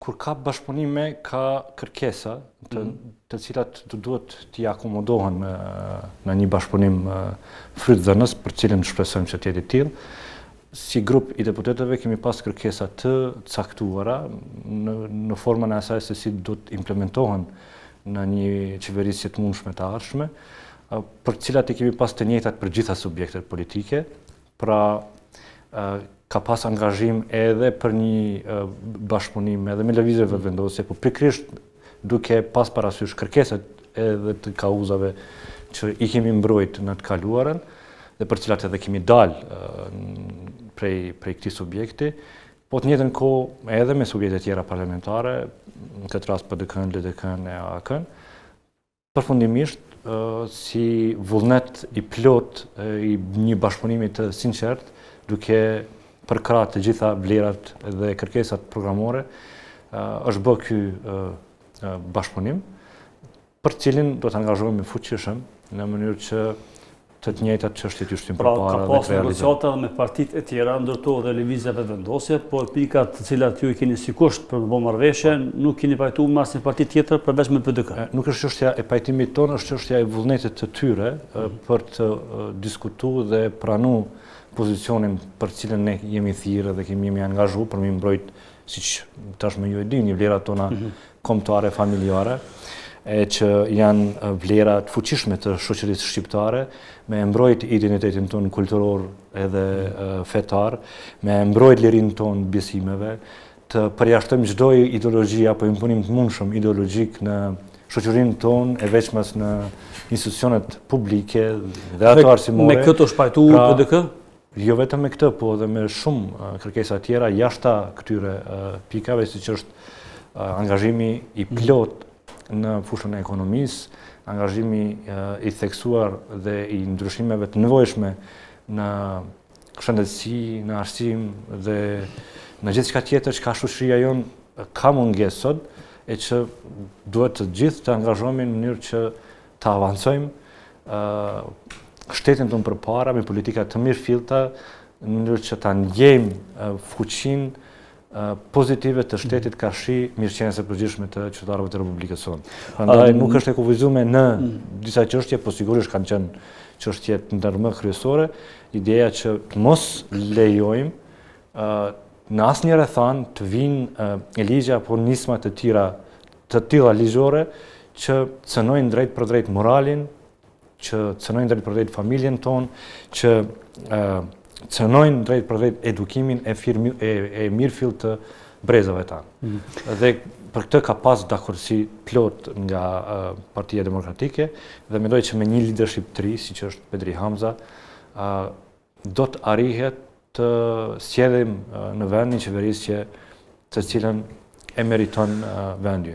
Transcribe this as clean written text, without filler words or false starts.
Kur ka bashkëpunime, ka kërkesa të cilat duhet t'i akomodohen në një bashkëpunim frytëdhënës, për cilin shpresojmë që t'jetë i tillë. Si grup i deputetëve kemi pas kërkesa të caktuara në formën e asaj se si duhet implementohen në një qeverisje të mundshme të ardhshme, për cilat i kemi pas të njëjtat për gjitha subjektet politike. Pra, ka pas angazhim edhe për një bashkëpunim edhe me lëvizjeve vendosje, por pikërisht duke pas parasysh kërkesat edhe të kauzave që i kemi mbrojt në të kaluarën dhe për cilat edhe kemi dalë prej këtij subjekti, po të njëjtën kohë edhe me subjekte tjera parlamentare, në këtë rast PDK-n, LDK-n e AK-n, përfundimisht si vullnet i plot i një bashkëpunimi të sinqert, duke përkrahë të gjitha vlerat dhe kërkesat programore, është bërë ky bashkëpunim, për cilin do të angazhohemi fuqishëm në mënyrë që të njëjtat çështje të shtyjmë përpara dhe të realizojmë. Pra, ka pas negociata me partitë e tjera, ndërtohet dhe lëvizjeve vendosje, por pikat të cilat ju i keni si kusht për të bërë marrëveshje, nuk keni pajtuar me asnjë parti tjetër përveç me PDK. Nuk është çështja e pajtimit tonë, është çështja e vullnetit të tyre për të diskutuar dhe pranuar pozicionin për cilën ne jemi thirrë dhe jemi angazhuar për mi mbrojt, siç tashmë ju e dini, vlerat tona kombëtare, familjare, që janë vlera të fuqishme të shoqërisë shqiptare, me mbrojt identitetin tonë kulturor edhe fetar, me mbrojt lirinë tonë besimeve, të përjashtojmë çdo ideologji apo imponim të mundshëm ideologjik në shoqërinë tonë, e veçmas në institucionet publike dhe ato arsimore. Me këtë është pajtuar PDK? Jo vetëm me këtë, po edhe me shumë kërkesa tjera jashta këtyre pikave, siç është angazhimi i plot në fushën e ekonomisë, angazhimi i theksuar dhe i ndryshimeve të nevojshme në shëndetësi, në arsim dhe në gjithçka tjetër që ka shoqëria jonë ka mungesë sot, e që duhet të gjithë të angazhohemi në mënyrë që të avancojmë shtetin tonë përpara me politika të mirëfillta, në mënyrë që ta ndjejmë fuqinë pozitive të shtetit ka shi mirëqenies së përgjithshme të qytetarëve të Republikës sonë. Prandaj nuk është e kufizuar në disa çështje, po sigurisht kanë qenë çështje të ndërmjet kryesore, ideja që të mos lejojmë në asnjë rrethon të vinë ligje apo nisma të tilla ligjore që cënojnë drejt për drejt moralin, që cënojnë drejt për drejt familjen tonë, që cënojnë drejt për drejt edukimin e mirëfill të brezave tanë. Dhe për këtë ka pas dakordsi plot nga Partia Demokratike dhe mendoj që me një leadership të ri, siç është Pedri Hamza, do të arrihet të sjellim në vend një qeverisje të cilën e meriton vendi.